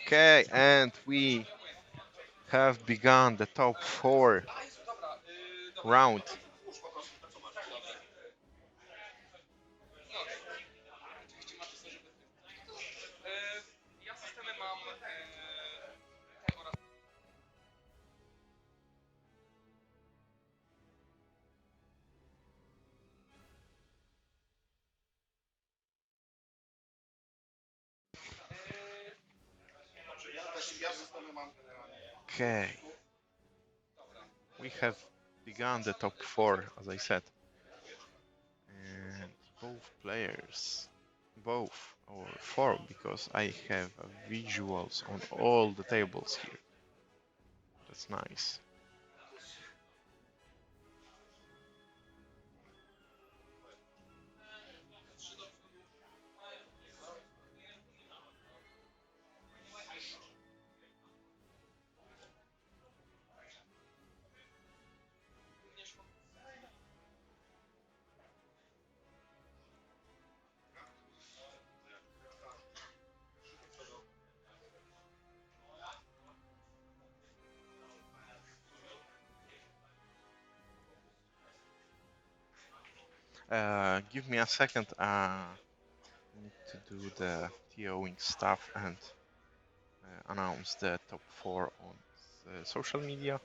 Okay, and we have begun the top 4 round. Okay, we have begun the top 4, as I said. And both players, both or 4, because I have visuals on all the tables here. That's nice. Give me a second. Need to do the TOing stuff and announce the top 4 on the social media.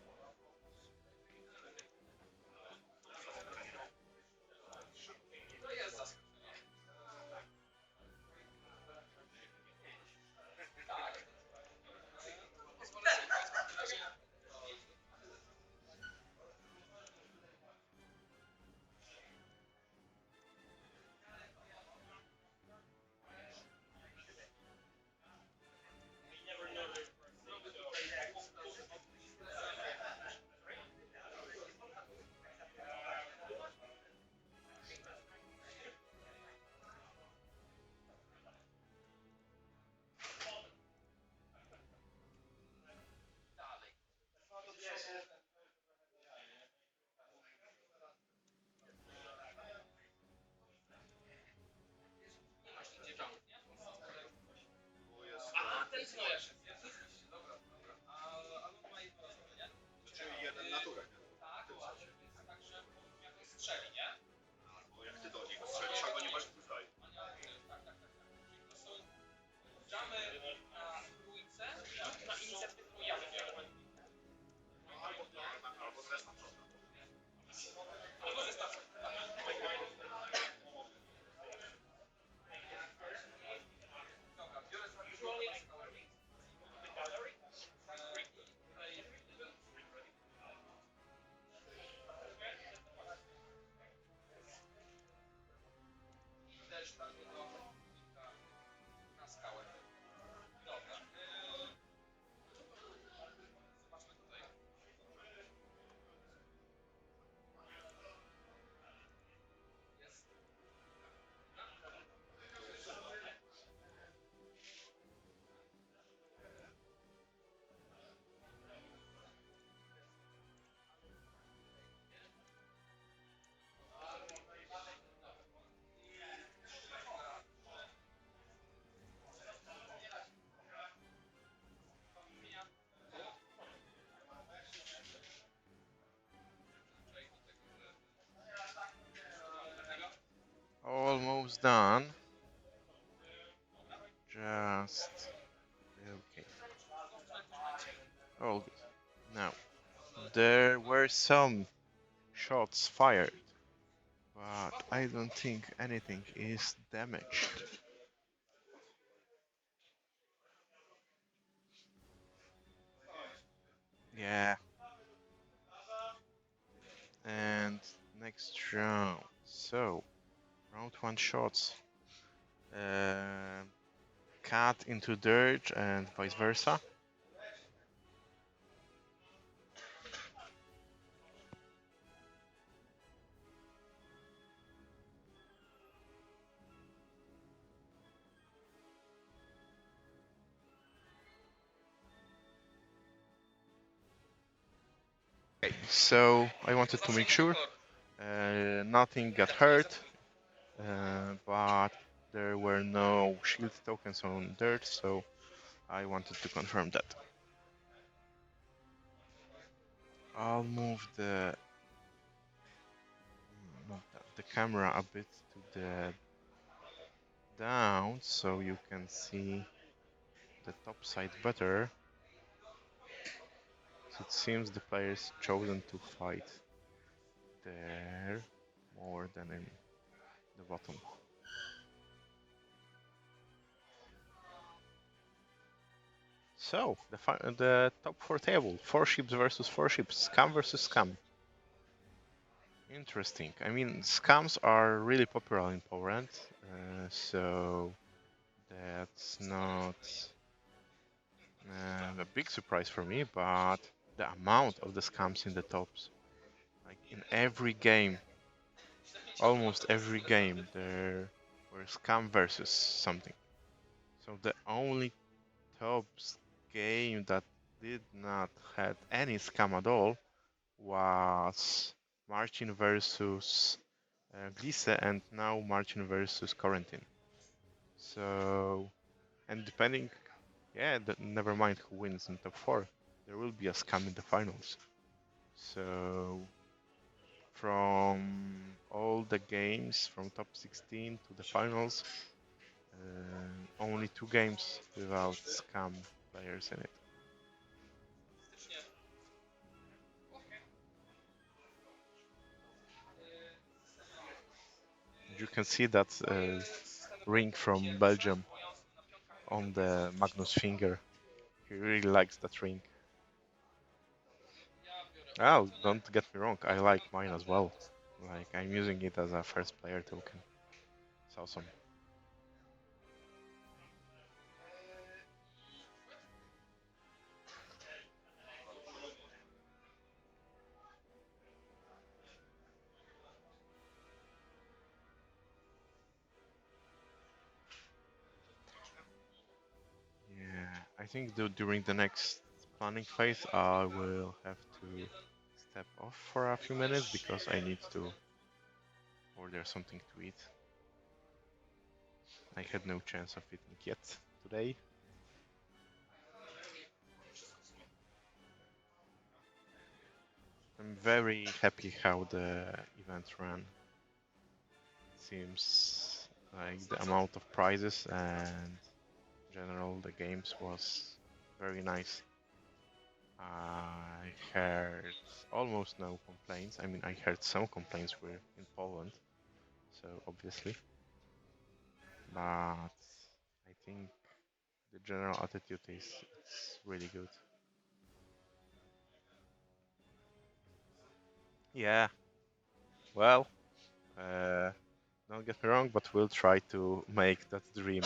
Almost done. Just okay. All good. Now, there were some shots fired, but I don't think anything is damaged. Yeah. And next round. So, round 1 shots. Uh, cut into dirt and vice versa. Okay, so I wanted to make sure nothing got hurt, but there were no shield tokens on dirt, so I wanted to confirm that. I'll move the camera a bit to the down so you can see the top side better. So it seems the players chosen to fight there more than in the bottom. So the top 4 table, 4 ships versus 4 ships, Scum versus Scum. Interesting. I mean, Scums are really popular in Poland, so that's not a big surprise for me, but the amount of the Scums in the tops, like in every game, almost every game, there were Scum versus something. So the only tops game that did not had any Scum at all was Marcin versus Gliese, and now Marcin versus Corentin. So, and depending, yeah, never mind who wins in top 4, there will be a Scum in the finals. So, from all the games from top 16 to the finals, only 2 games without Scum players in it. You can see that ring from Belgium on the Magnus finger. He really likes that ring. Oh, don't get me wrong, I like mine as well. Like, I'm using it as a first player token. It's awesome. Yeah, I think during the next planning phase, I will have to step off for a few minutes because I need to order something to eat. I had no chance of eating yet today. I'm very happy how the event ran. Seems like the amount of prizes and general the games was very nice. I heard almost no complaints. I mean, I heard some complaints were in Poland, so obviously, but I think the general attitude is it's really good. Yeah, well, uh, don't get me wrong, but we'll try to make that dream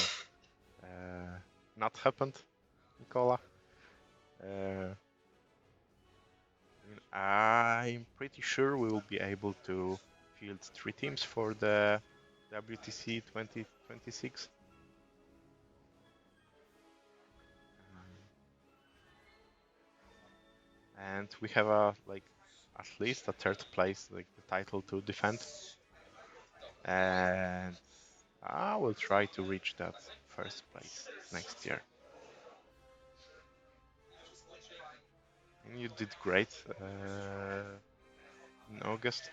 uh, not happen, Nicola. Uh, I mean, I'm pretty sure we will be able to field 3 teams for the WTC 2026. And we have a like at least a third place, like the title to defend, and I will try to reach that first place next year. And you did great in August,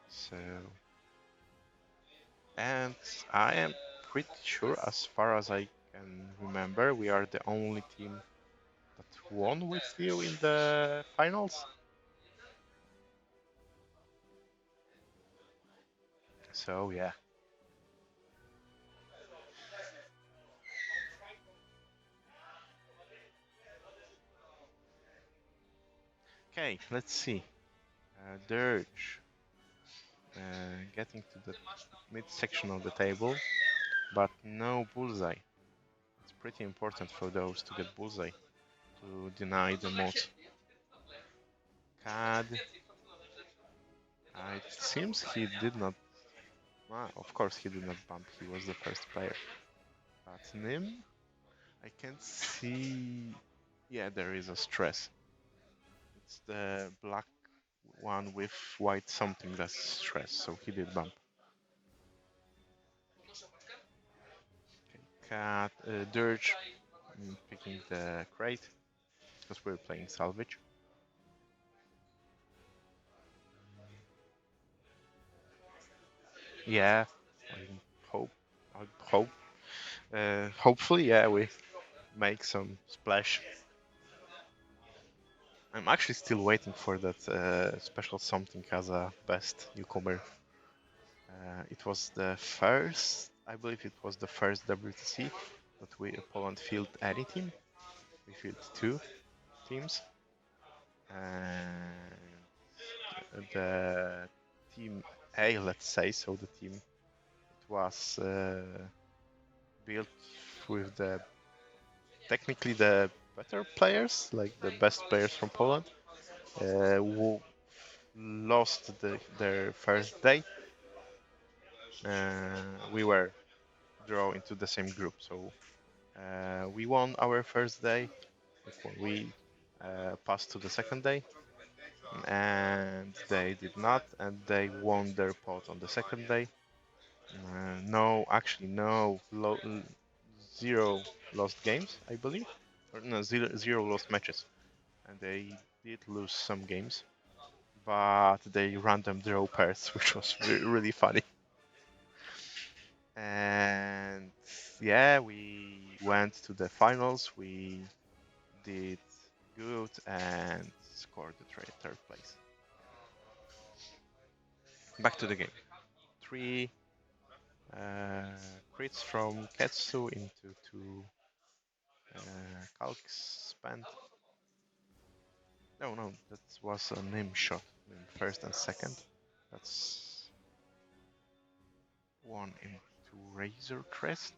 so and I am pretty sure, as far as I can remember, we are the only team that won with you in the finals. So yeah. Okay, let's see. Dirge. Getting to the mid section of the table, but no bullseye. It's pretty important for those to get bullseye to deny the mod. CAD. It seems he did not. Of course, he did not bump. He was the first player. But Nim, I can't see. Yeah, there is a stress. It's the black one with white something that's stress. So he did bump. Cat, Dirge, picking the crate because we're playing salvage. Yeah, I hope. I hope. Hopefully, yeah, we make some splash. I'm actually still waiting for that special something as a best newcomer. It was the first, I believe it was the first WTC that we Poland fielded any team. We fielded 2 teams. And the team A, let's say, so the team it was built with the technically the better players, like the best players from Poland, who lost their first day. We were draw into the same group, so we won our first day. We passed to the second day, and they did not, and they won their pot on the second day. No, actually, no, 0 lost games, I believe, or no, zero lost matches, and they did lose some games, but they random draw pairs, which was really funny. And yeah, we went to the finals. We did good and scored the third place. Back to the game. 3 crits from Ketsu into 2 calcs spent. No, that was a Nim shot. Nim first and second. That's 1 into Razor Crest.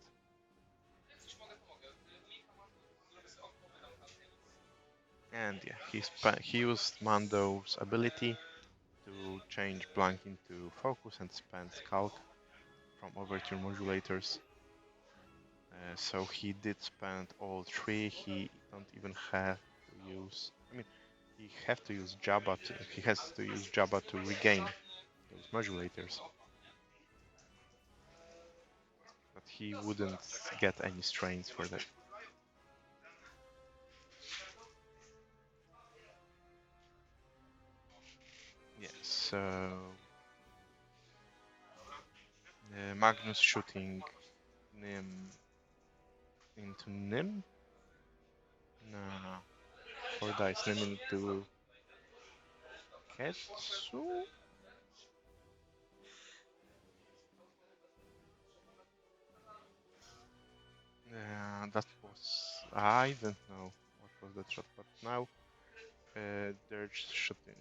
And yeah, he used Mando's ability to change blank into focus and spend calc from overture modulators. So he did spend all 3. He don't even have to use. I mean, he have to use Jabba. He has to use Jabba to regain those modulators. But he wouldn't get any strains for that. Yeah. So Magnus shooting Nim into Nim. No, 4 dice. Nim into Ketsu. That was. I don't know what was that shot, but now they're shooting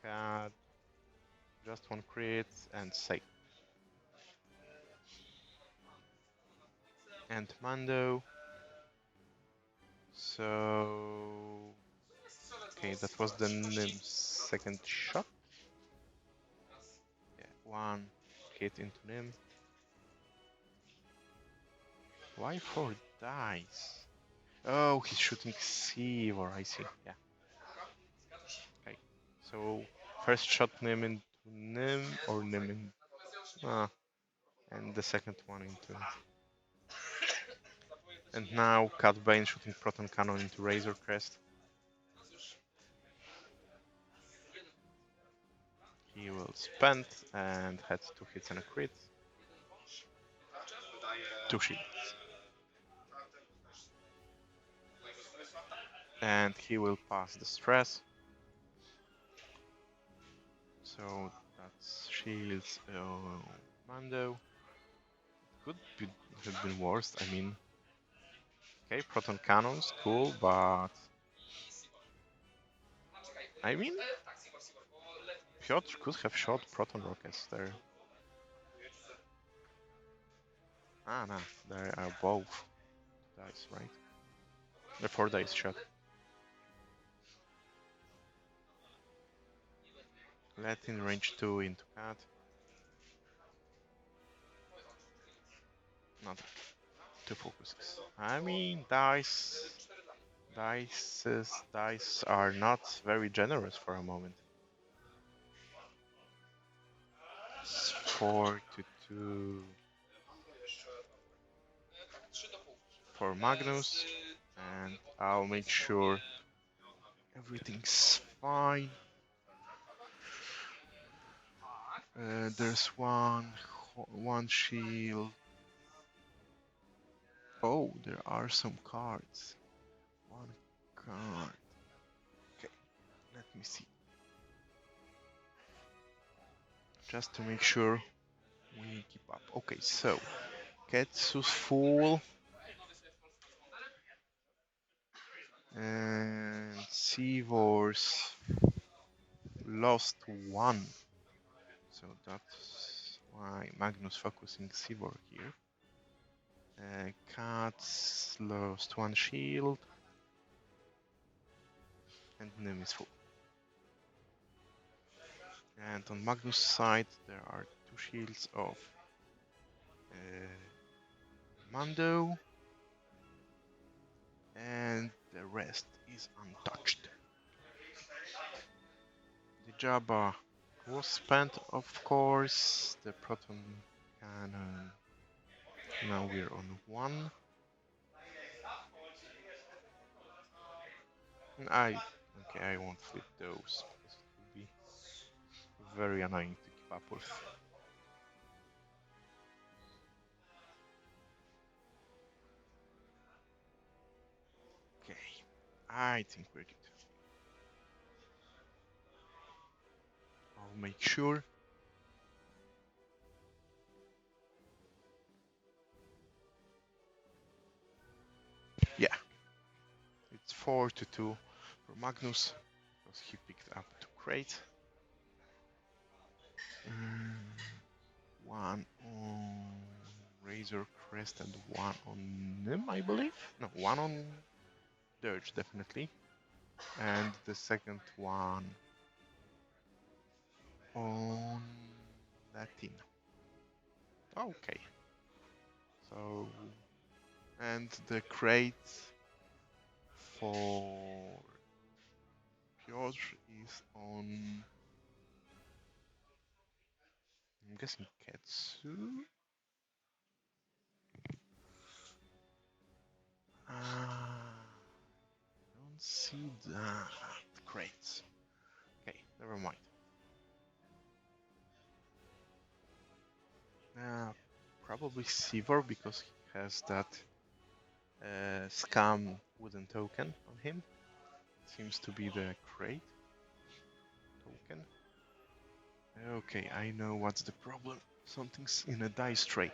cat, just 1 crit and safe. And Mando. So okay, that was the Nim's second shot. Yeah, 1 hit into Nim. Why 4 dice? Oh, he's shooting Seavor, I see. Yeah. Okay. So first shot Nim into Nim or Nim in and the second one into. And now Cat Bane shooting Proton Cannon into Razor Crest. He will spend and had 2 hits and a crit. 2 shields. And he will pass the stress. So that's shields. Mando. Could have been worse. I mean, okay, proton cannons, cool, but I mean, Piotr could have shot proton rockets there. No, they are both dice, right? The 4 dice shot. Let in range 2 into cat. Not 2 focuses. I mean, dice are not very generous for a moment. It's 4 to 2. for Magnus, and I'll make sure everything's fine. There's one shield. Oh, there are some cards. One card. Okay, let me see. Just to make sure we keep up. Okay, so Ketsu's full. And Seavor's lost one. So that's why Magnus focusing Seavor here. Katz lost one shield. And Nim is full. And on Magnus' side there are two shields of Mando. And the rest is untouched. The Jabba was spent, of course. The Proton Cannon. Now we're on one. I won't flip those because it will be very annoying to keep up with. Okay, I think we're good. I'll make sure. Yeah, it's 4-2 for Magnus because he picked up 2 crates. One on Razor Crest and one on Nim, I believe. No, one on Dirge, definitely. And the second one on Latin. Okay. So, and the crate for Piotr is on, I'm guessing Ketsu? Don't see that crates. Okay, never mind. Probably Sivor because he has that Scum wooden token on him. Seems to be the crate token. Okay, I know what's the problem. Something's in a dice tray.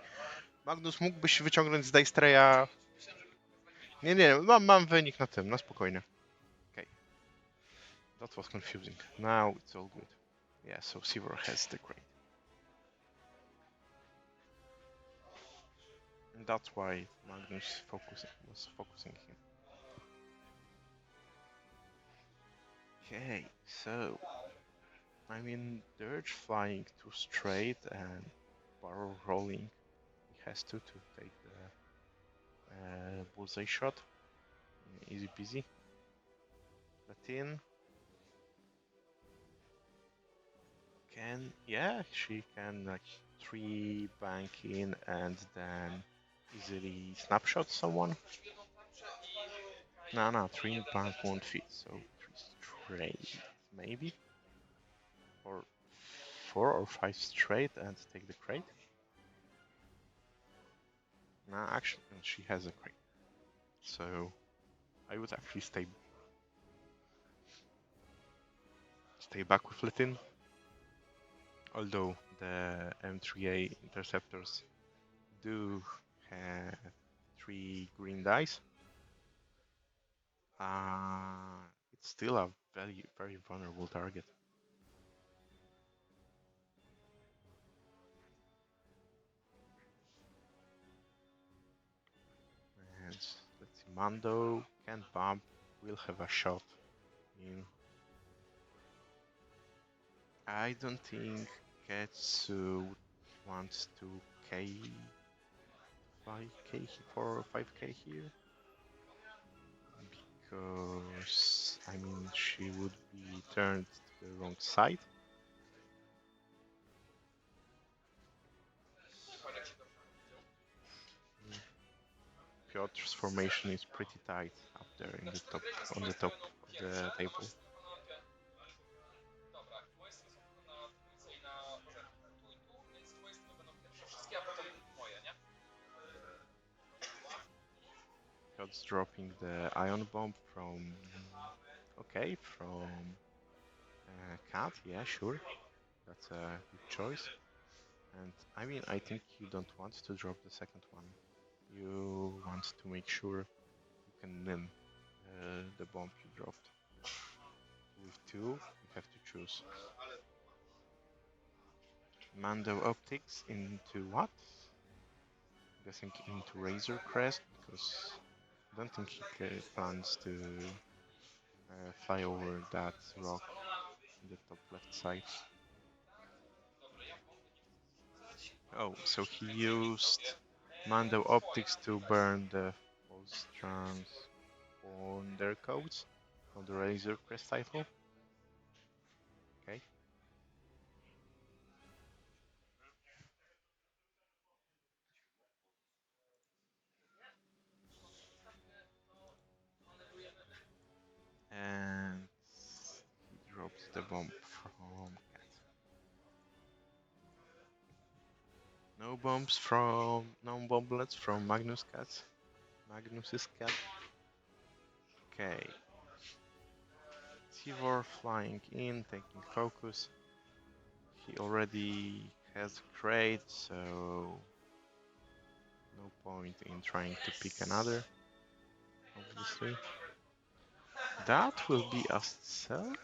Magnus, mógłbyś wyciągnąć z dice traya... Nie, mam wynik na tym, na spokojnie. Okay. That was confusing. Now it's all good. Yeah, so Sivor has the crate. And that's why Magnus was focusing him. Okay, so I mean Dirge flying too straight and barrel rolling. He has to take the bullseye shot. Easy peasy. Latin she can like 3 bank in and then easily snapshot someone. No, 3 bank won't fit, so 3 straight maybe, or 4 or 5 straight and take the crate. Nah, actually, she has a crate, so I would actually stay back with Latin. Although the M3A interceptors do have 3 green dice, it's still a very, very vulnerable target. And let's see, Mando can bump, will have a shot in. I don't think Ketsu wants to K 5k for 5k here, because I mean she would be turned to the wrong side. Piotr's formation is pretty tight up there in the top, on the top of the table. Piotr's dropping the ion bomb from, okay, from Cat, yeah, sure, that's a good choice. And I mean, I think you don't want to drop the second one. You want to make sure you can nim the bomb you dropped. With two, you have to choose. Mando Optics into what? I'm guessing into Razor Crest, because I don't think he plans to fly over that rock in the top left side. Oh, so he used Mando Optics to burn the false transponder codes on the Razor Crest title. Okay. And he drops the bomb from Cat. No bomblets from Magnus Cat. Magnus's Cat. Okay. Tivor flying in, taking focus. He already has crate, so no point in trying to pick another, obviously. That will be a self?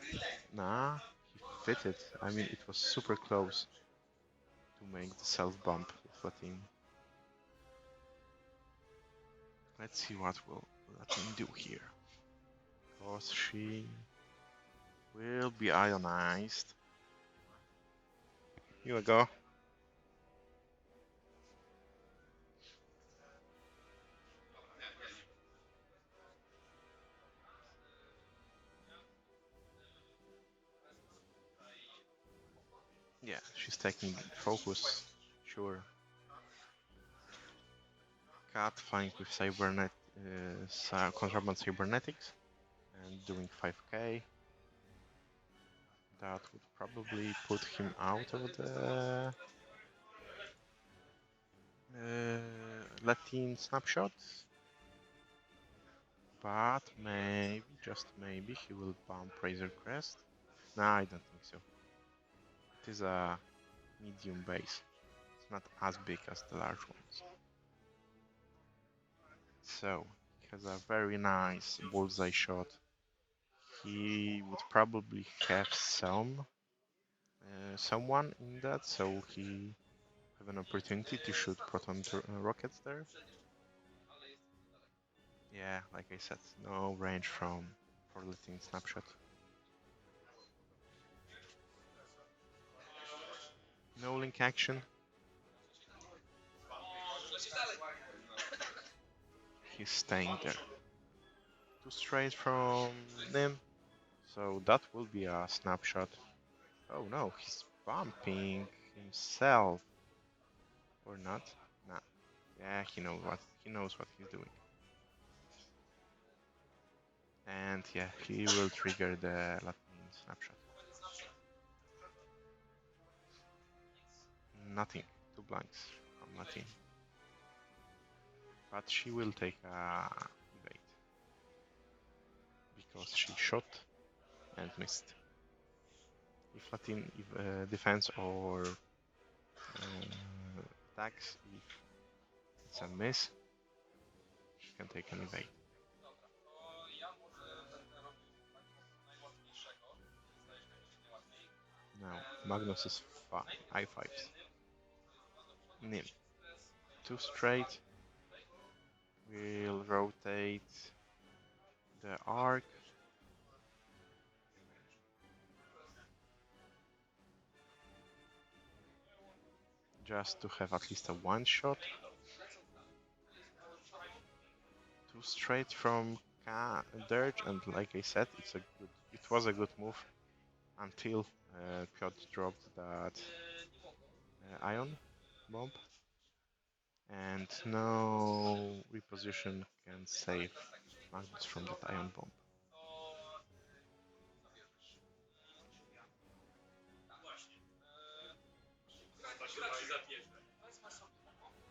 Nah, he fit it. I mean, it was super close to make the self bump with Latin. Let's see what will Latin do here. Because she will be ionized. Here we go. Yeah, she's taking focus, sure. Cat flying with contraband cybernetics and doing 5k. That would probably put him out of the Latin snapshot. But maybe, just maybe, he will bump Razor Crest. Nah, I don't think so. It is a medium base. It's not as big as the large ones. So, he has a very nice bullseye shot. He would probably have someone in that, so he have an opportunity to shoot proton rockets there. Yeah, like I said, no range from for letting snapshot. No link action. He's staying there. Too straight from them, so that will be a snapshot. Oh no, he's bumping himself. Or not? Nah. Yeah, he knows what he's doing. And yeah, he will trigger the Latin snapshot. Nothing. Two blanks from Latin. But she will take a evade. Because she shot and missed. If Latin defense or attacks, if it's a miss, she can take an evade. Now, Magnus is I5s. Nim. Two straight. We'll rotate the arc. Just to have at least a one shot. Two straight from Dirge, and like I said, it was a good move until Piotr dropped that ion bomb. And no position can save Magnus from that ion bomb.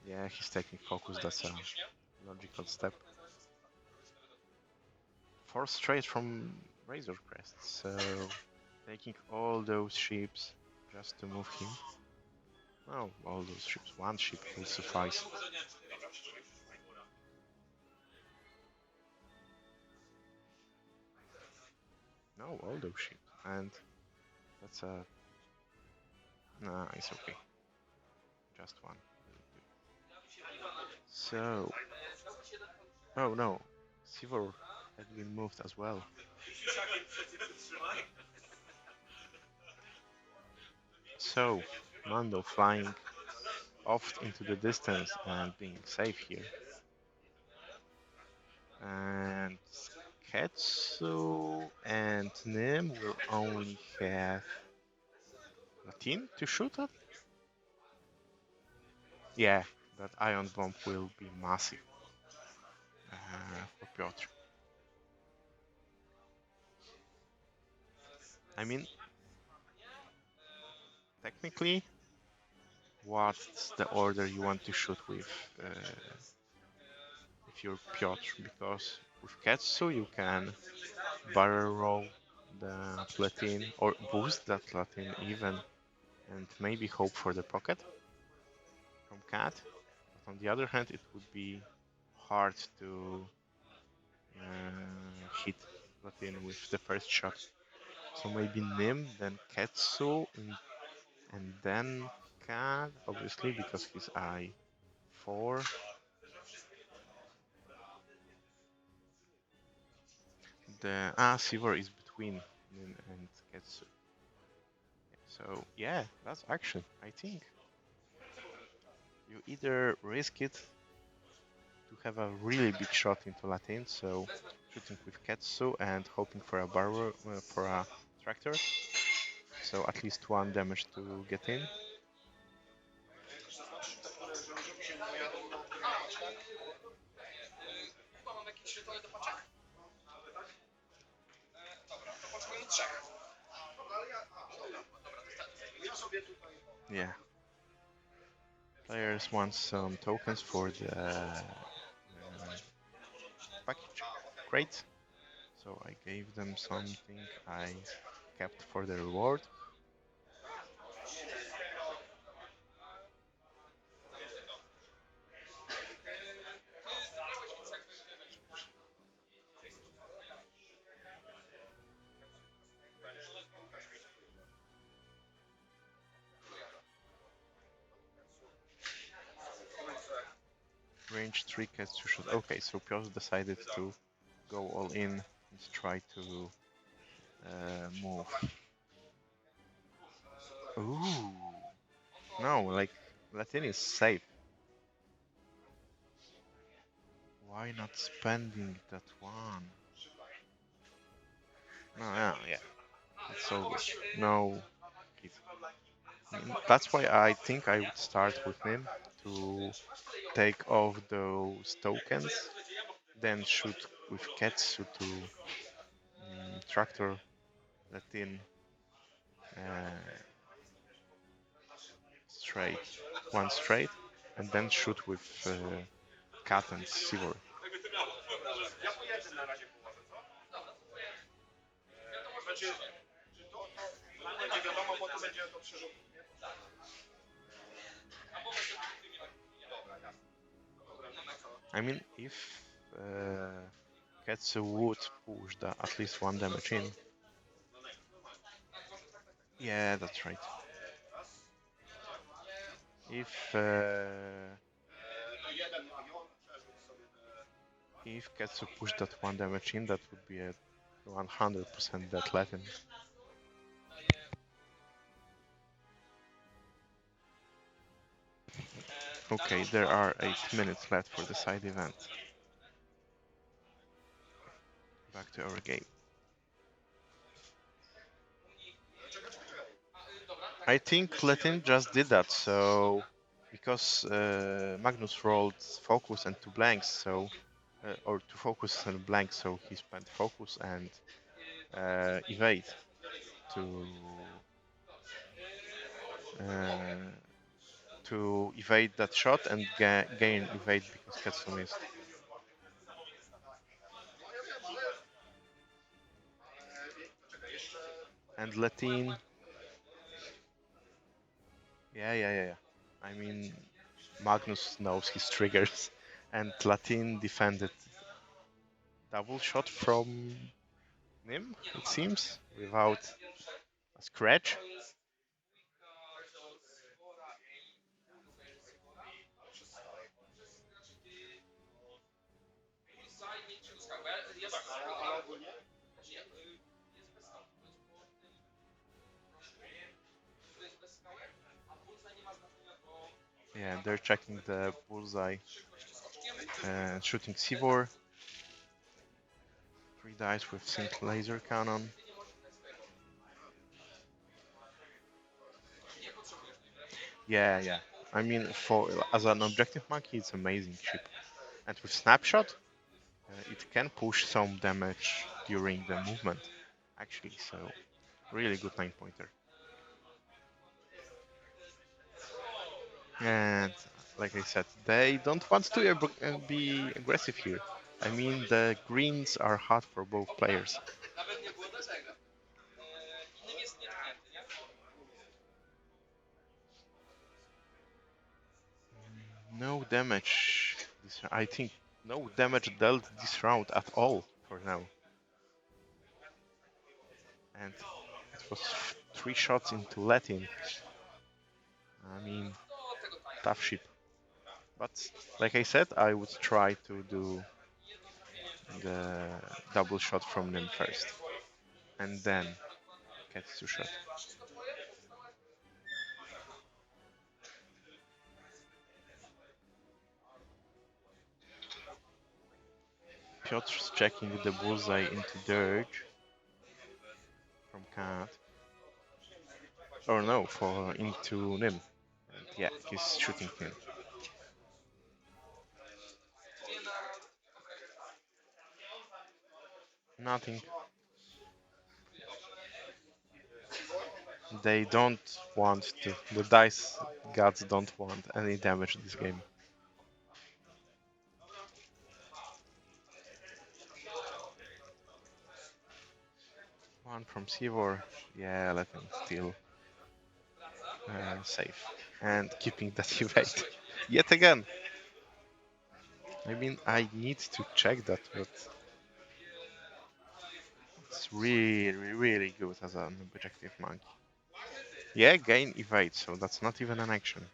Yeah, he's taking focus, that's a logical step. 4 straight from Razor Crest, so taking all those ships just to move him. Oh, all those ships, one ship will suffice. No, all those ships, and that's a... Nah, it's okay. Just one. So... Oh no, Sivor had been moved as well. So, Mando flying off into the distance and being safe here. And Ketsu and Nim will only have Latin to shoot at? Yeah, that ion bomb will be massive for Piotr. I mean, technically, what's the order you want to shoot with if you're Piotr? Because with Ketsu you can barrel roll the platin or boost that platin even and maybe hope for the pocket from Cat. But on the other hand, it would be hard to hit platin with the first shot. So maybe Nim, then Ketsu, and then Cat, obviously, because he's I4. The Sivor is between Nim and Ketsu. So yeah, that's action, I think. You either risk it to have a really big shot into Latin, so shooting with Ketsu and hoping for a barrel for a tractor, so at least one damage to get in. Yeah. Players want some tokens for the package crate, so I gave them something I kept for the reward. Range 3 cats to shoot. Okay, so Piotr decided to go all in and try to move. Ooh. No, like, Latin is safe. Why not spending that one? No, yeah. It's so good. No. That's why I think I would start with him to take off those tokens, then shoot with Ketsu to tractor Latin straight, one straight, and then shoot with Cat and Sivor. I mean, if Ketsu would push the, at least one damage in. Yeah, that's right. If Ketsu pushed that one damage in, that would be a 100% dead Latin. Okay, there are 8 minutes left for the side event. Back to our game. I think Latin just did that, so because Magnus rolled focus and two blanks, so or two focus and blanks, so he spent focus and evade to uh, evade that shot and gain evade because Ketsu missed. And Latin, yeah. I mean, Magnus knows his triggers, and Latin defended double shot from Nim, it seems, without a scratch. Yeah, they're checking the bullseye and shooting Sivor. 3 dice with sync laser cannon. Yeah. I mean, for as an objective monkey, it's amazing ship. And with snapshot, it can push some damage during the movement, actually. So really good 9-pointer. And like I said, they don't want to be aggressive here. I mean, the greens are hard for both players. No damage. I think no damage dealt this round at all for now. And it was 3 shots into Latin. I mean, tough ship. But like I said, I would try to do the double shot from them first, and then get to shot. Piotr's checking the bullseye into Dirge from Cat. Or no, for into Nim. And yeah, he's shooting him. Nothing. They don't want to. The dice gods don't want any damage this game. One from Sivor. Yeah, let him still safe. And keeping that evade. Yet again. I mean, I need to check that, but it's really good as an objective monkey. Yeah, gain evade, so that's not even an action.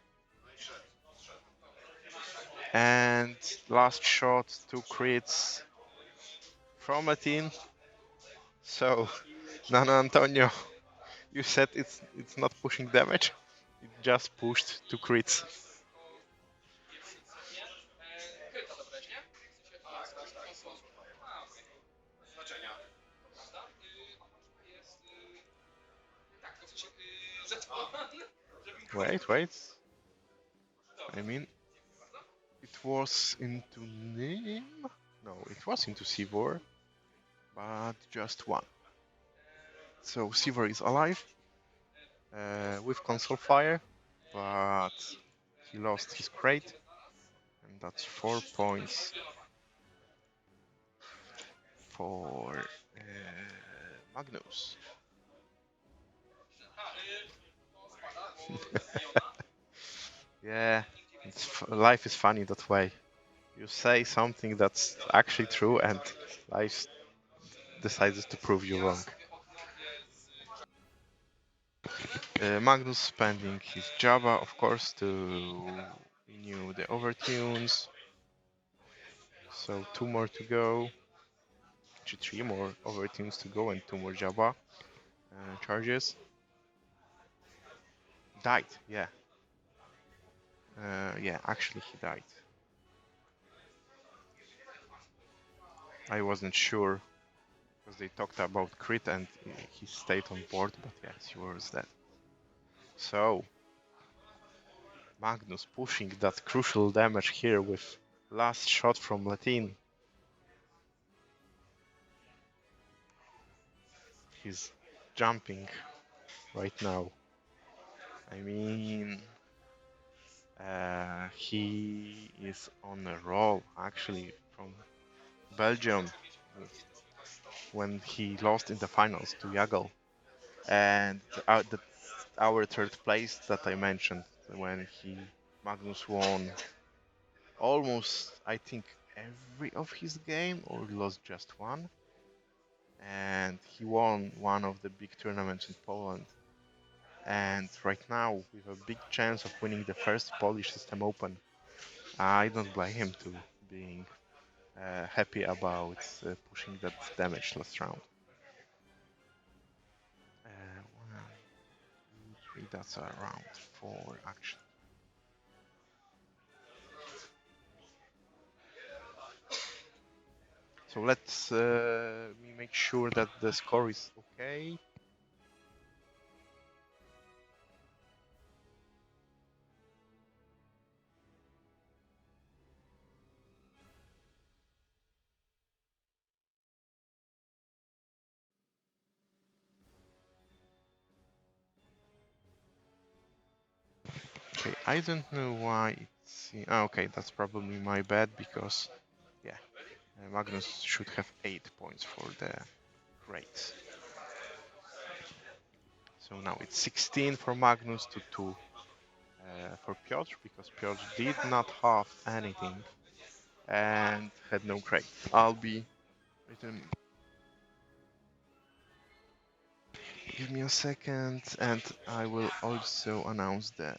And last shot, 2 crits from a team. So, Nano Antonio, you said it's not pushing damage. It just pushed 2 crits. Wait. I mean, it was into Nim? No, it was into Sivor, but just one. So Sivor is alive with console fire, but he lost his crate, and that's 4 points for Magnus. Yeah, life is funny that way. You say something that's actually true, and life decides to prove you wrong. Magnus spending his Java, of course, to renew the overtunes. So 2 more to go. Actually, 3 more overtunes to go and 2 more Java charges. Died, yeah. Yeah, actually he died. I wasn't sure because they talked about crit and he stayed on board, but yes, he was dead. So Magnus pushing that crucial damage here with last shot from Latin. He's jumping right now. I mean, he is on a roll actually from Belgium when he lost in the finals to Jagel. And our third place that I mentioned when Magnus won almost, I think, every of his game or lost just one. And he won one of the big tournaments in Poland. And right now, with a big chance of winning the first Polish System Open, I don't blame him to being happy about pushing that damage last round. 1, 2, 3, that's around 4 actually. So let's make sure that the score is okay. Okay, I don't know why it's... okay, that's probably my bad because, yeah, Magnus should have 8 points for the grades. So now it's 16 for Magnus to 2 for Piotr, because Piotr did not have anything and had no grade. I'll be returning. Give me a second and I will also announce the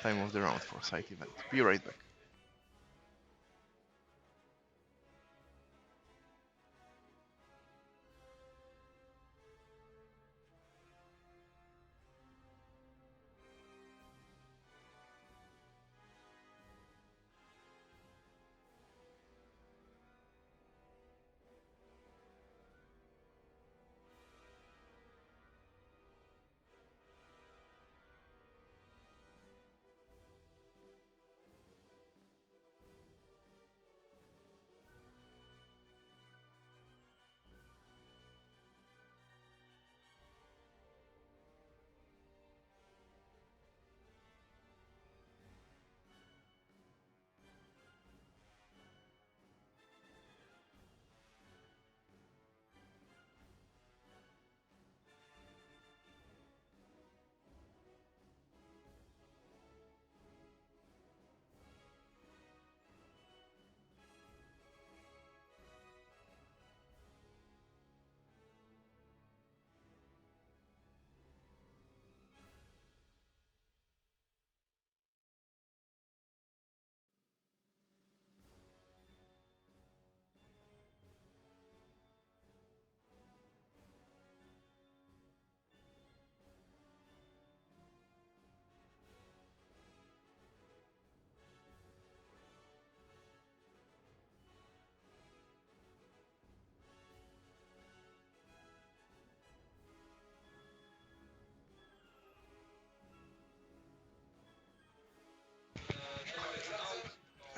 time of the round for site event. Be right back.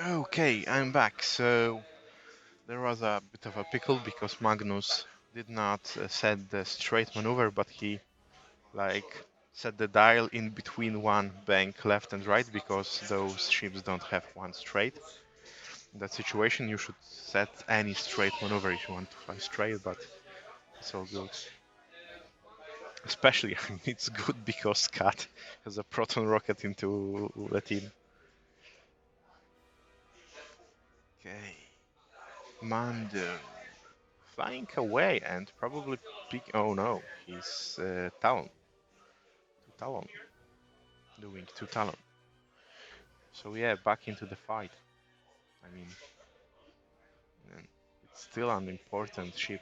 Okay, I'm back. So there was a bit of a pickle because Magnus did not set the straight maneuver, but he like set the dial in between one bank left and right because those ships don't have one straight. In that situation, you should set any straight maneuver if you want to fly straight, but it's all good. Especially, it's good because Cat has a proton rocket into Latin. Okay. Mando. Flying away and probably pick... Oh no, he's Talon. Two Talon. Doing 2 Talon. So yeah, back into the fight. I mean, it's still an important ship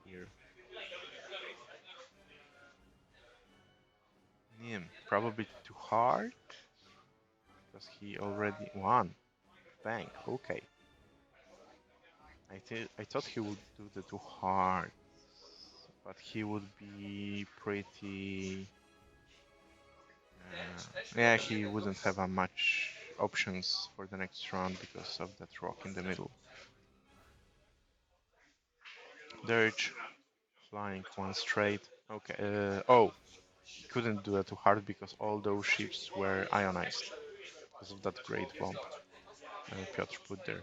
here. Probably too hard because he already won. Bang. Okay. I thought he would do the too hard, but he would be pretty Yeah, he wouldn't have much options for the next round because of that rock in the middle. Dirge, flying one straight. Okay. Oh, couldn't do that too hard because all those ships were ionized because of that great bomb Piotr put there.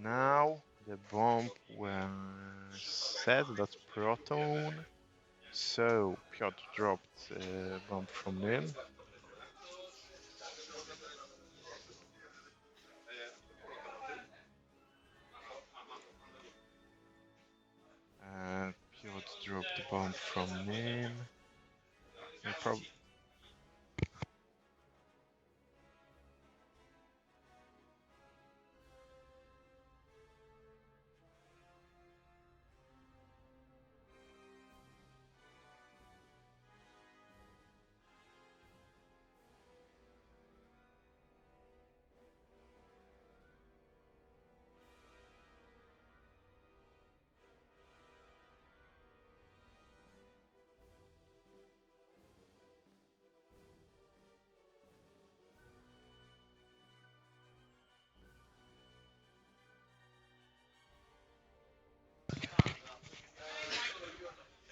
Now the bomb was set. That's proton. So Piotr dropped bomb from him. Piotr dropped the bomb from him.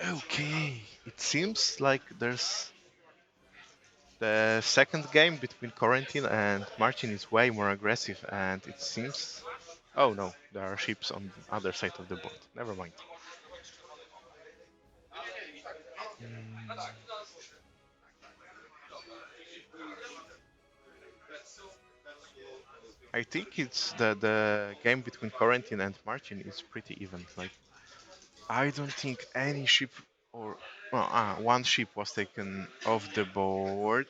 Okay, it seems like there's the second game between Quarantine and Martin is way more aggressive, and it seems. Oh no, there are ships on the other side of the board. Never mind. I think it's the game between Quarantine and Martin is pretty even. Like I don't think any ship or well, one ship was taken off the board,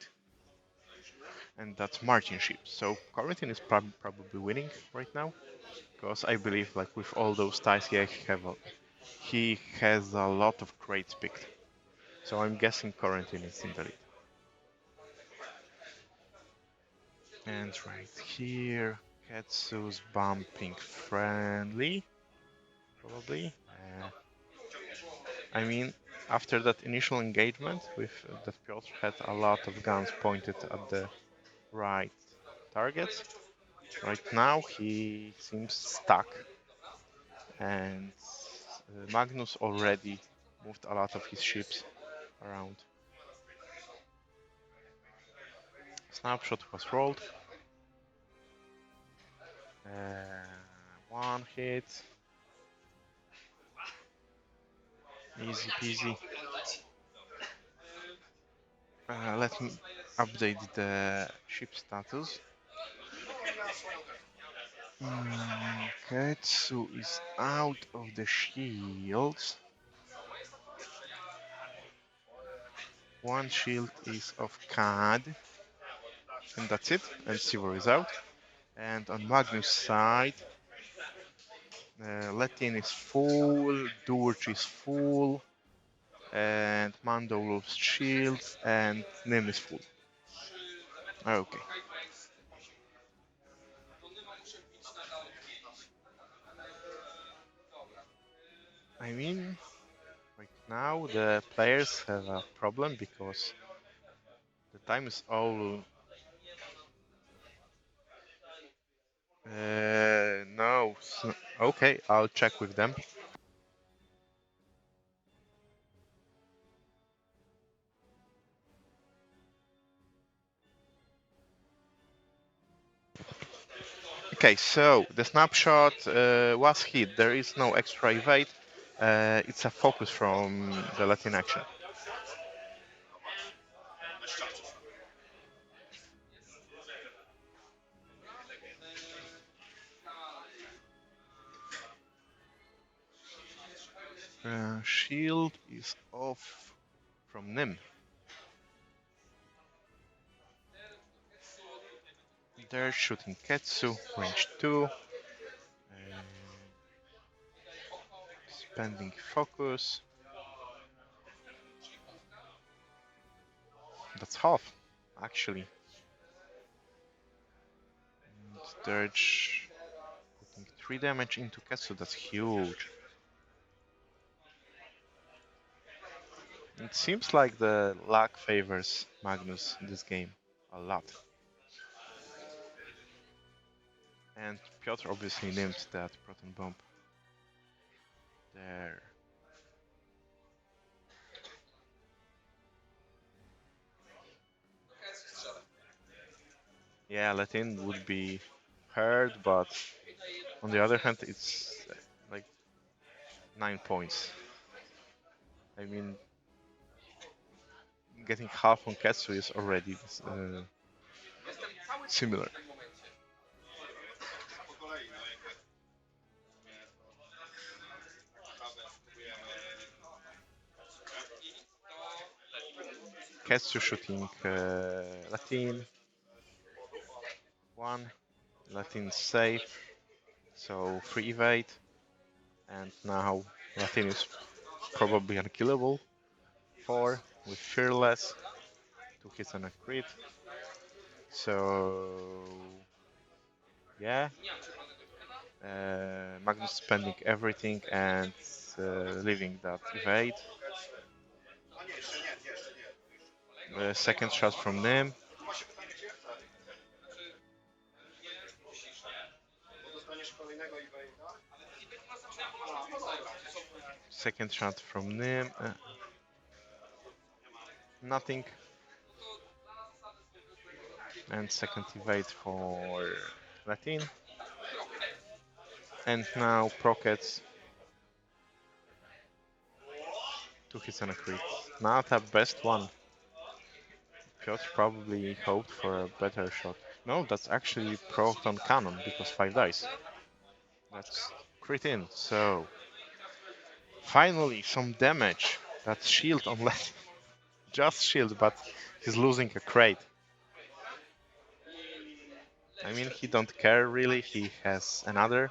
and that's Martin ship. So Quarantine is probably winning right now, because I believe like with all those ties, yeah, he has a lot of crates picked. So I'm guessing Quarantine is in the lead. And right here, Ketsu's bumping friendly, probably. I mean, after that initial engagement with that Piotr had a lot of guns pointed at the right targets. Right now he seems stuck, and Magnus already moved a lot of his ships around. Snapshot was rolled. One hit. Easy peasy. Let me update the ship status. Ketsu is out of the shields. One shield is of CAD. And that's it. And Silver is out. And on Magnus' side, Latin is full, Durge is full, and Mando loves shields, and Nim is full. Okay. I mean, right now the players have a problem because the time is all. No. Okay, I'll check with them. Okay, so the snapshot was hit. There is no extra evade. It's a focus from the Latin action. Shield is off from Nim. They're shooting Ketsu, range 2. Spending focus. That's half, actually. And Dirge putting 3 damage into Ketsu, that's huge. It seems like the luck favors Magnus in this game a lot. And Piotr obviously named that proton bomb. There. Yeah, Latin would be heard, but on the other hand, it's like 9 points. I mean, getting half on Ketsu is already similar. Ketsu shooting Latin, one, Latin safe, so free evade, and now Latin is probably unkillable. 4 with fearless, 2 hits and a crit. So yeah, Magnus spending everything and leaving that evade. Second shot from Nim. Second shot from Nim. Nothing. And second evade for Latin. And now Prockets. 2 hits and a crit. Not a best one. Piotr probably hoped for a better shot. No, that's actually Proton Cannon because 5 dice. That's crit in, so finally some damage. That's shield on left. Just shield, but he's losing a crate. I mean, he don't care really. He has another.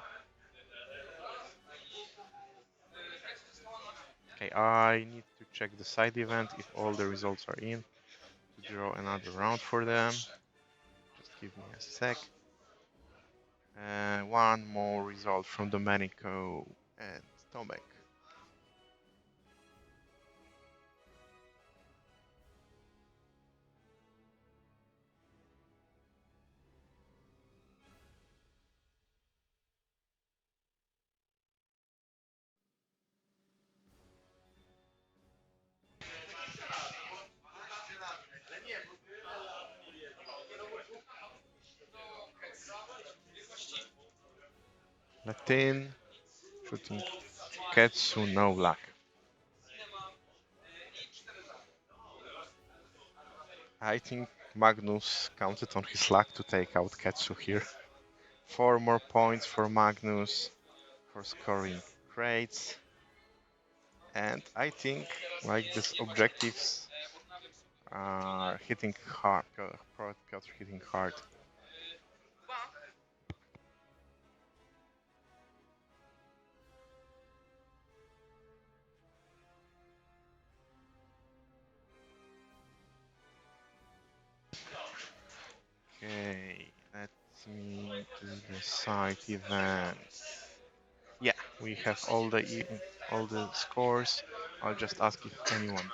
Okay, I need to check the side event if all the results are in to draw another round for them. Just give me a sec. One more result from Domenico and Tomek. Latin, shooting Ketsu, no luck. I think Magnus counted on his luck to take out Ketsu here. 4 more points for Magnus for scoring crates. And I think like these objectives are hitting hard. Piotr hitting hard. Okay, let me do the side event. Yeah, we have all the scores. I'll just ask if anyone.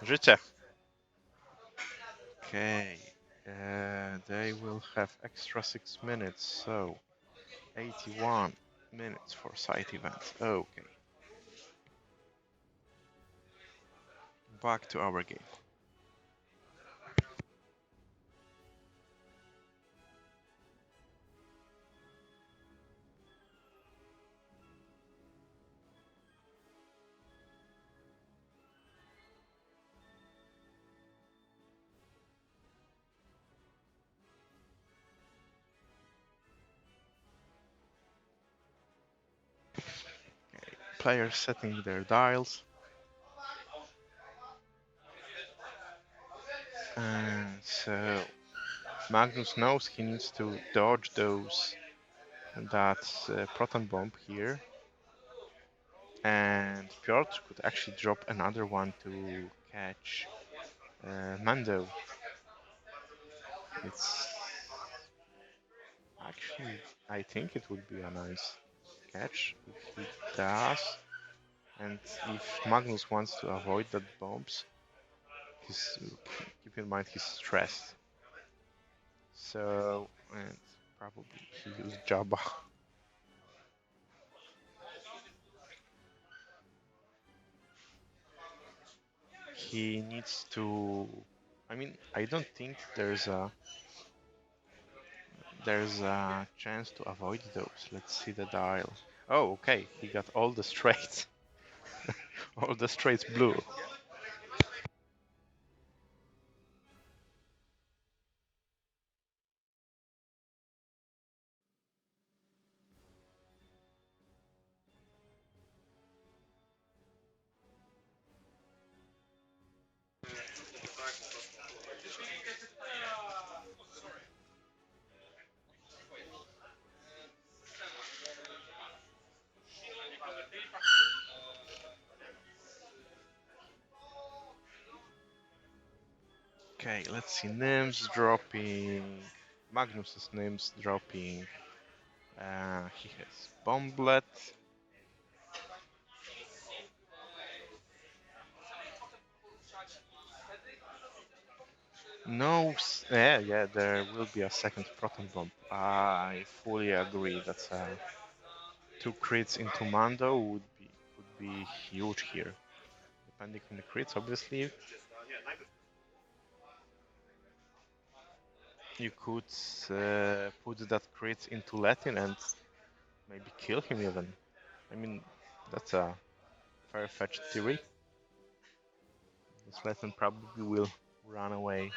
Życie. Okay, they will have extra 6 minutes, so 81 minutes for side events. Okay, back to our game. players setting their dials. And so Magnus knows he needs to dodge that proton bomb here. And Piotr could actually drop another one to catch Mando. It's actually, I think it would be a nice catch if he does. And if Magnus wants to avoid that bombs, keep in mind he's stressed. So, and probably he used Jabba. He needs to. I mean, I don't think there's a chance to avoid those. Let's see the dial. Oh, okay. He got all the straights. All the straights blue. Okay, let's see. Names dropping. Magnus's names dropping. He has Bomblet. No, yeah, there will be a second proton bomb. I fully agree. That's two crits into Mando would be huge here. Depending on the crits, obviously, you could put that crit into Latin and maybe kill him even. I mean, that's a far-fetched theory. This Latin probably will run away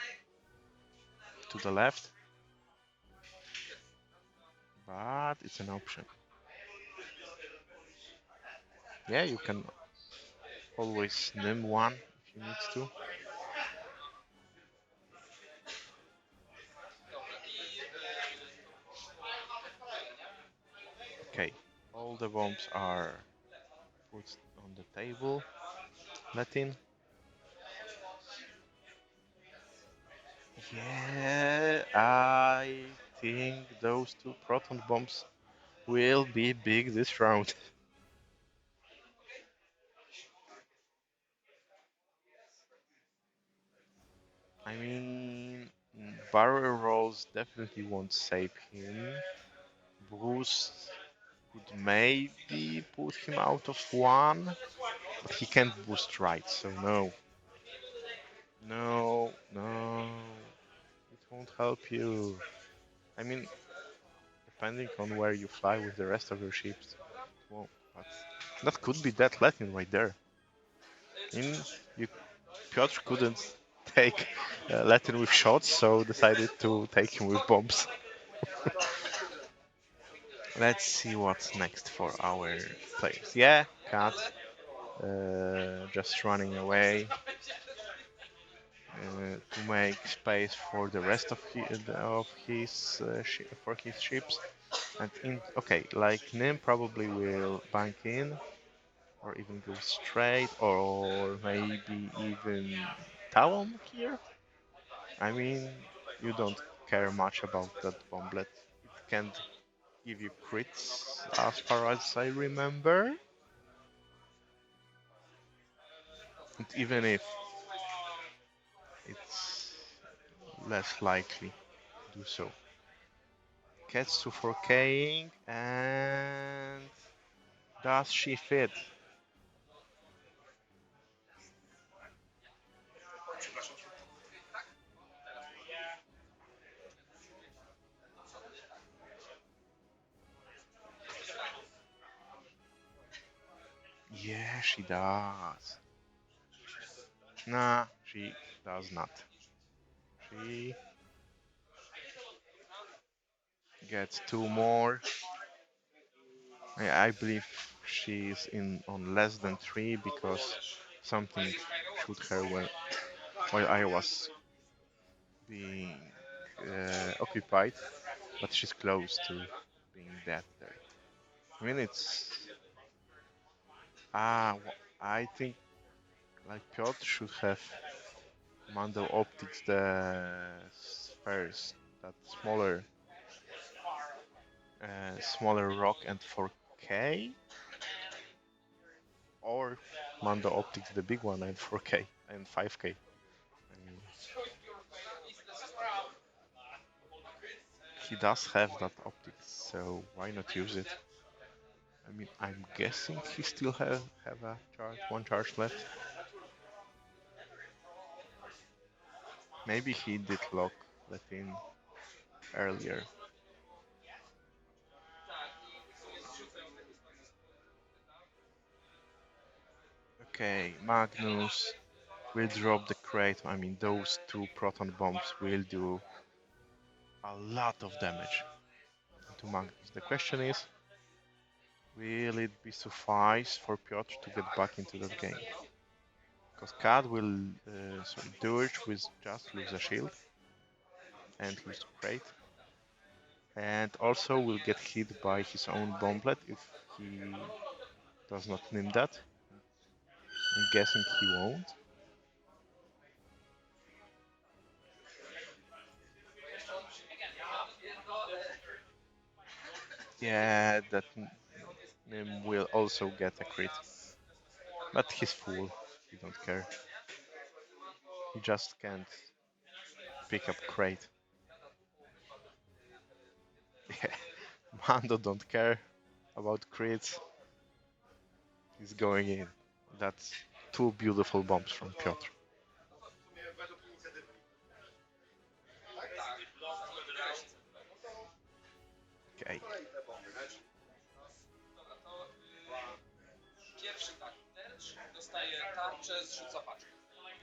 to the left, but it's an option. Yeah, you can always name one if you need to. Okay, all the bombs are put on the table. Latin. Yeah, I think those two proton bombs will be big this round. I mean, barrel rolls definitely won't save him. Boost could maybe put him out of one, but he can't boost right, so no. No, no. It won't help you. I mean, depending on where you fly with the rest of your ships, it won't. But that could be that Latin right there. In you, Piotr couldn't take Latin with shots, so decided to take him with bombs. Let's see what's next for our players. Yeah, Cat, just running away to make space for the rest of his ships. And okay, like Nim probably will bank in, or even go straight, or maybe even Talon here. I mean, you don't care much about that bomblet. It can't give you crits, as far as I remember. And even if it's less likely to do so. Gets to 4King, and does she fit? Yeah, she does. Nah, she does not. She gets two more. I believe she's in on less than 3 because something shoot her while I was being occupied, but she's close to being dead there. I mean, I think like Piotr should have Mando optics first, that smaller rock and 4K, or Mando optics the big one and 4K and 5K. I mean, he does have that optics, so why not use it? I mean, I'm guessing he still have one charge left. Maybe he did lock that in earlier. Okay, Magnus will drop the crate. I mean, those two proton bombs will do a lot of damage to Magnus. The question is, will it be suffice for Piotr to get back into that game? Because Cad will, sorry, Dirge will just lose a shield and lose crate, and also will get hit by his own bomblet if he does not name that. I'm guessing he won't. Yeah, that Nim will also get a crit. But he's full. He don't care. He just can't pick up crate. Yeah, Mando don't care about crits. He's going in. That's two beautiful bombs from Piotr. Okay.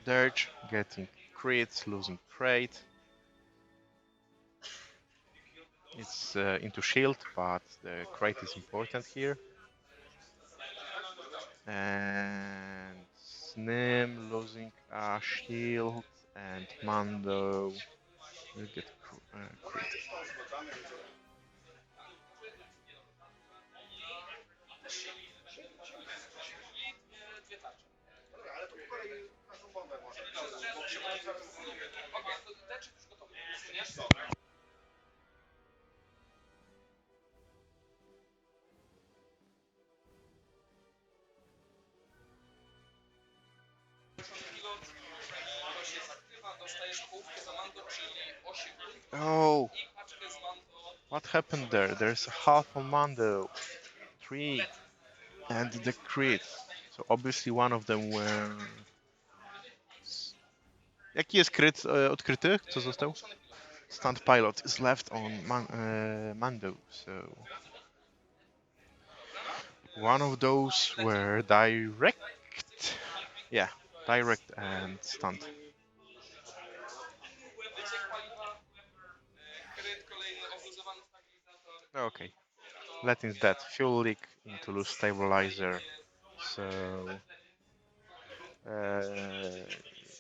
Dirge getting crits, losing crate. It's into shield, but the crate is important here. And Snim losing a shield, and Mando will get crit. Oh, what happened there? There's half a Mando, 3, and the crit. So obviously one of them were... Jaki jest crit odkryty? Co został? Stunt pilot is left on Mando, so... One of those were direct. Yeah, direct and stunt. Okay, Latin's dead. Fuel leak into loose stabilizer. So uh,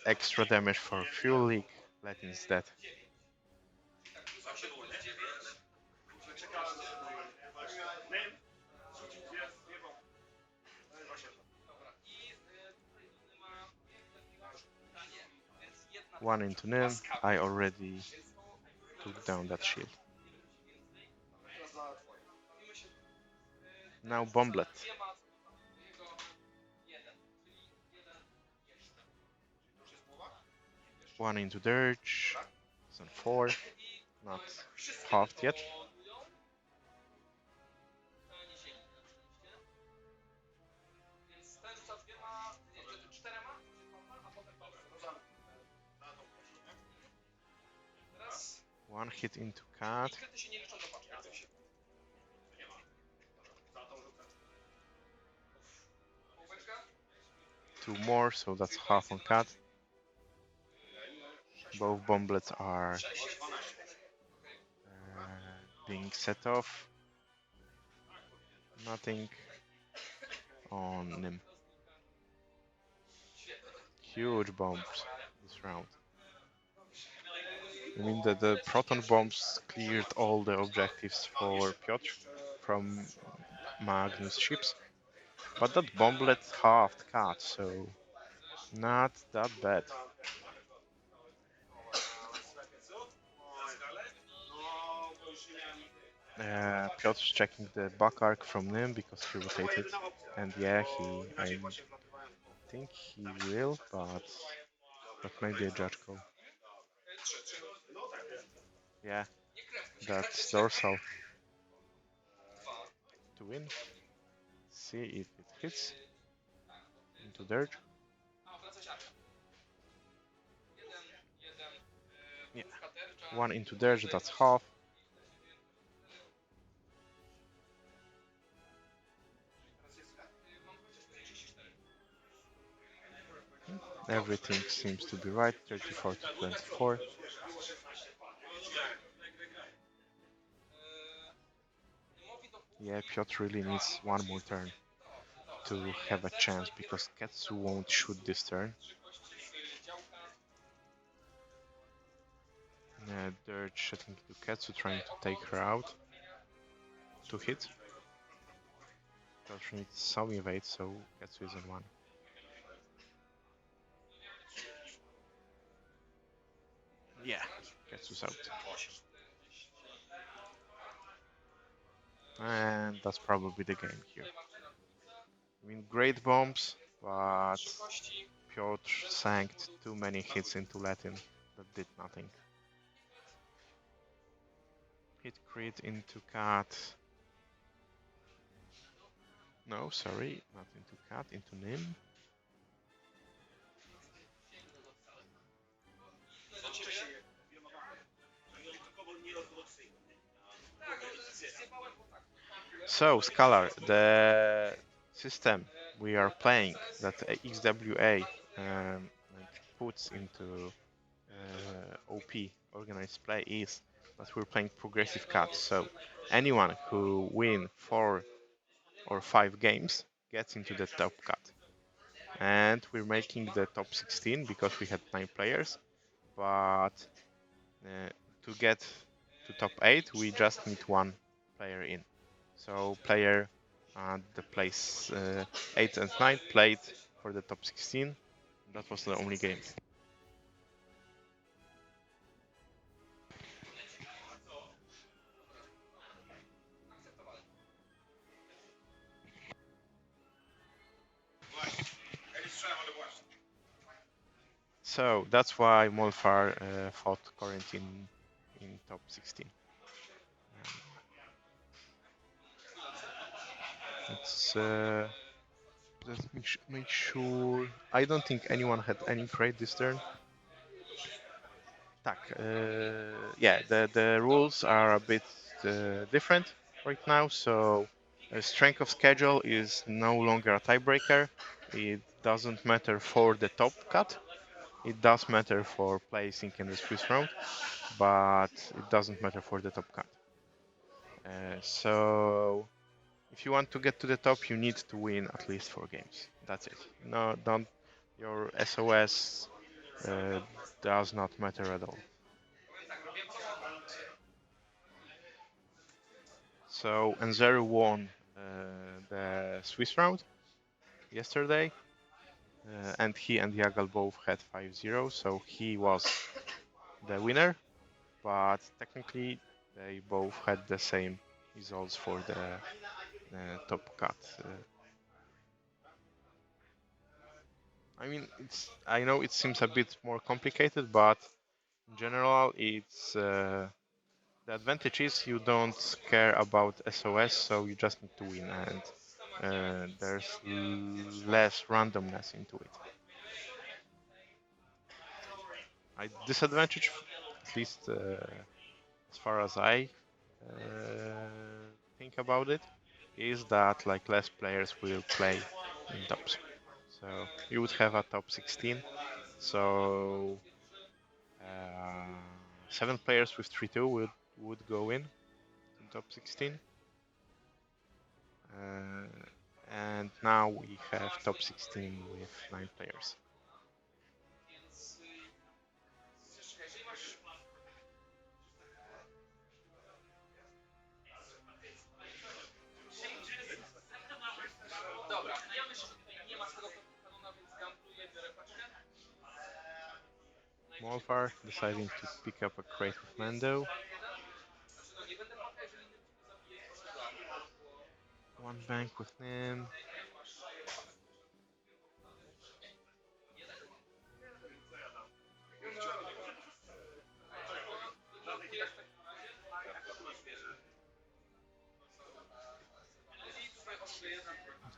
extra damage for fuel leak. Latin's dead. One into Nim. I already took down that shield. Now Bomblet. One into Dirge. It's on 4. Not halved yet. One hit into Cat. Two more, so that's half on Cat. Both bomblets are being set off. Nothing. on him. Huge bombs this round. I mean that the proton bombs cleared all the objectives for Piotr from Magnus ships, but that bomblet halved cut, so not that bad. Piotr's checking the back arc from Nim because he rotated, and yeah, I think he will, but that might be a judge call. Yeah, that's dorsal to win. See if it hits into dirt. Yeah, one into dirt, that's half. Everything seems to be right, 34 to 24. Yeah, Piotr really needs one more turn to have a chance because Ketsu won't shoot this turn. Dirt shooting to Ketsu, trying to take her out to hit. Piotr needs some evade, so Ketsu is on one. Yeah, Ketsu's out. And that's probably the game here. I mean, great bombs, but Piotr sank too many hits into Latin that did nothing. Hit crit into cat. No, sorry, not into cat, into Nim. So, Scalar, the system we are playing that XWA puts into OP, organized play, is that we're playing progressive cuts. So, anyone who win 4 or 5 games gets into the top cut. And we're making the top 16 because we had 9 players, but to get to top 8 we just need 1 player in. So player the place 8 and 9 played for the top 16. That was the only game. So that's why Molfar fought Quarantine in top 16. Let's just make sure. I don't think anyone had any trade this turn. Tak, yeah, the rules are a bit different right now. So strength of schedule is no longer a tiebreaker. It doesn't matter for the top cut. It does matter for placing in the Swiss round, but it doesn't matter for the top cut. So if you want to get to the top, you need to win at least 4 games. That's it. No, don't. Your SOS does not matter at all. So Enzeru won the Swiss round yesterday, and he and Jagal both had 5-0, so he was the winner. But technically, they both had the same results for the top cut. I mean, I know it seems a bit more complicated, but in general, it's the advantage is you don't care about SOS, so you just need to win, and there's less randomness into it. Disadvantage, at least as far as I think about it, is that like less players will play in tops. So you would have a top 16. So 7 players with 3-2 would go in top 16. And now we have top 16 with 9 players. Molvar deciding to pick up a crate with Mando. One bank with Nim.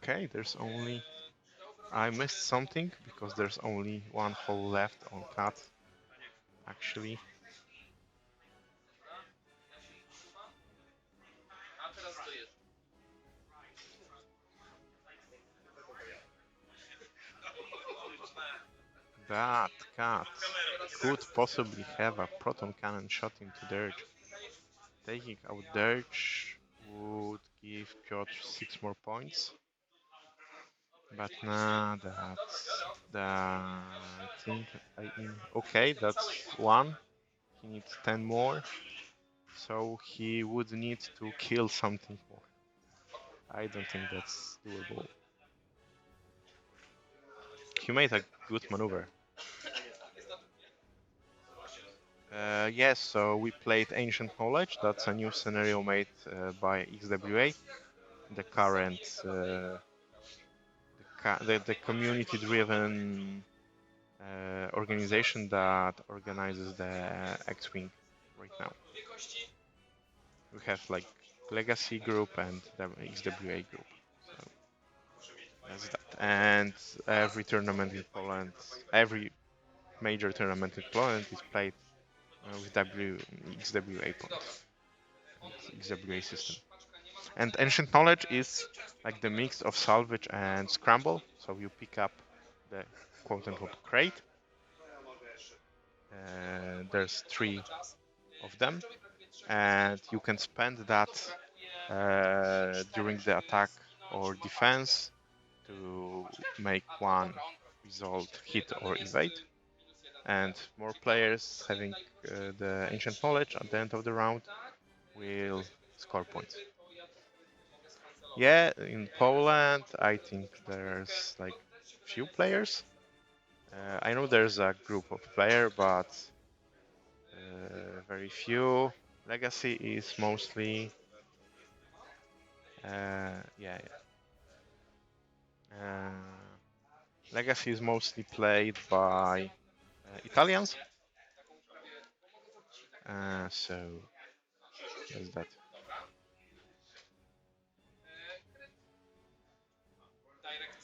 Okay, there's only... I missed something because there's only one hole left on cut, actually. That cut could possibly have a proton cannon shot into Dirge. Taking out Dirge would give Piotr 6 more points. But nah, I think okay, that's one. He needs 10 more. So he would need to kill something more. I don't think that's doable. He made a good maneuver. Yes, so we played Ancient Knowledge. That's a new scenario made by XWA, the current, the community-driven organization that organizes the X-Wing right now. We have like Legacy group and the XWA group. So that's that. And every tournament in Poland, every major tournament in Poland is played with XWA points, XWA system. And Ancient Knowledge is like the mix of salvage and scramble. So you pick up the quote-unquote crate. There's 3 of them, and you can spend that during the attack or defense to make one result hit or evade. And more players having the Ancient Knowledge at the end of the round will score points. Yeah, in Poland, I think there's like few players. I know there's a group of players, but very few. Legacy is mostly, yeah. Legacy is mostly played by Italians. So that's that.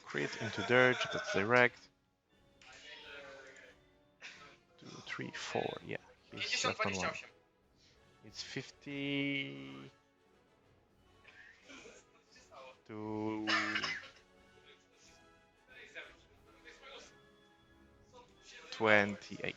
Crit into Dirge, that's direct. 2, 3, 4, yeah. He's left on 1. It's 50 to 28.